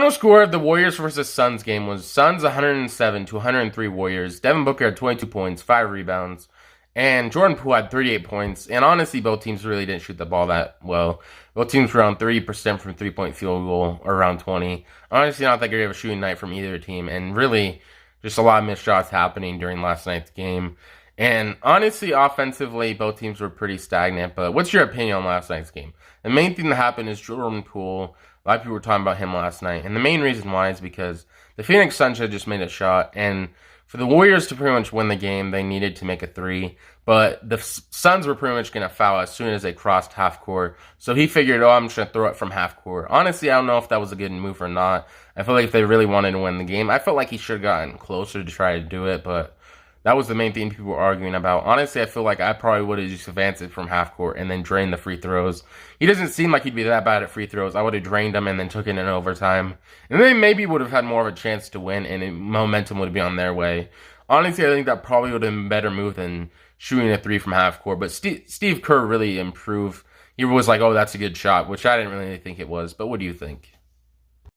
Final score of the Warriors versus Suns game was Suns 107 to 103 Warriors. Devin Booker had 22 points, 5 rebounds, and Jordan Poole had 38 points. And honestly, both teams really didn't shoot the ball that well. Both teams were around 30% from three-point field goal, or around 20. Honestly, not that great of a shooting night from either team, and really just a lot of missed shots happening during last night's game. And honestly, offensively, both teams were pretty stagnant. But what's your opinion on last night's game? The main thing that happened is Jordan Poole. A lot of people were talking about him last night. And the main reason why is because the Phoenix Suns had just made a shot. And for the Warriors to pretty much win the game, they needed to make a three. But the Suns were pretty much going to foul as soon as they crossed half court. So he figured, I'm just going to throw it from half court. Honestly, I don't know if that was a good move or not. I feel like if they really wanted to win the game, I felt like he should have gotten closer to try to do it. But that was the main thing people were arguing about. Honestly, I feel like I probably would have just advanced it from half court and then drained the free throws. He doesn't seem like he'd be that bad at free throws. I would have drained them and then took it in overtime. And they maybe would have had more of a chance to win and momentum would be on their way. Honestly, I think that probably would have been a better move than shooting a three from half court. But Steve Kerr really improved. He was like, that's a good shot, which I didn't really think it was. But what do you think?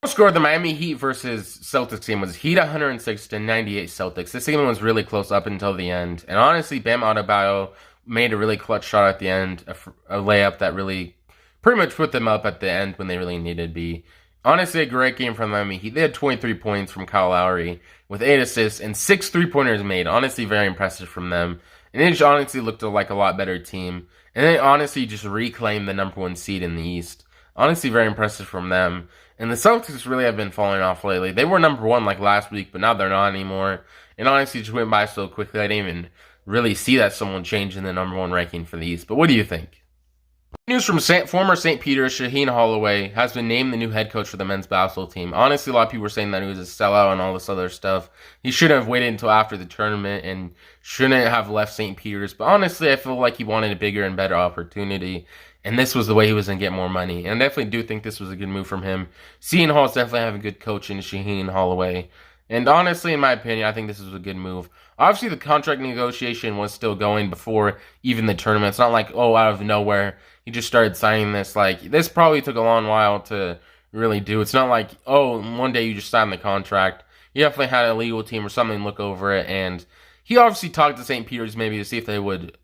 Score of the Miami Heat versus Celtics game was Heat 106 to 98 Celtics. This game was really close up until the end. And honestly, Bam Adebayo made a really clutch shot at the end, a layup that really pretty much put them up at the end when they really needed to be. Honestly, a great game from Miami Heat. They had 23 points from Kyle Lowry with 8 assists and 6 3-pointers made. Honestly, very impressive from them. And they just honestly looked like a lot better team. And they honestly just reclaimed the number 1 seed in the East. Honestly, very impressive from them. And the Celtics really have been falling off lately. They were number 1 like last week, but now they're not anymore. And honestly, just went by so quickly, I didn't even really see that someone changing the number 1 ranking for the East. But what do you think? News from former St. Peter's, Shaheen Holloway has been named the new head coach for the men's basketball team. Honestly, a lot of people were saying that he was a sellout and all this other stuff. He shouldn't have waited until after the tournament and shouldn't have left St. Peter's. But honestly, I feel like he wanted a bigger and better opportunity. And this was the way he was going to get more money. And I definitely do think this was a good move from him. Seton Hall's definitely have a good coach in Shaheen Holloway. And honestly, in my opinion, I think this was a good move. Obviously, the contract negotiation was still going before even the tournament. It's not like, out of nowhere, he just started signing this. Like, this probably took a long while to really do. It's not like, one day you just signed the contract. He definitely had a legal team or something look over it. And he obviously talked to St. Peter's maybe to see if they would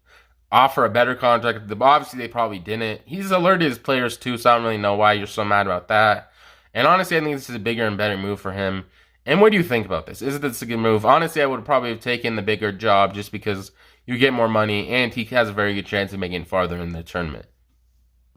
offer a better contract. Obviously, they probably didn't. He's alerted his players too, so I don't really know why you're so mad about that. And honestly, I think this is a bigger and better move for him. And what do you think about this? Is this a good move? Honestly, I would probably have taken the bigger job just because you get more money and he has a very good chance of making it farther in the tournament.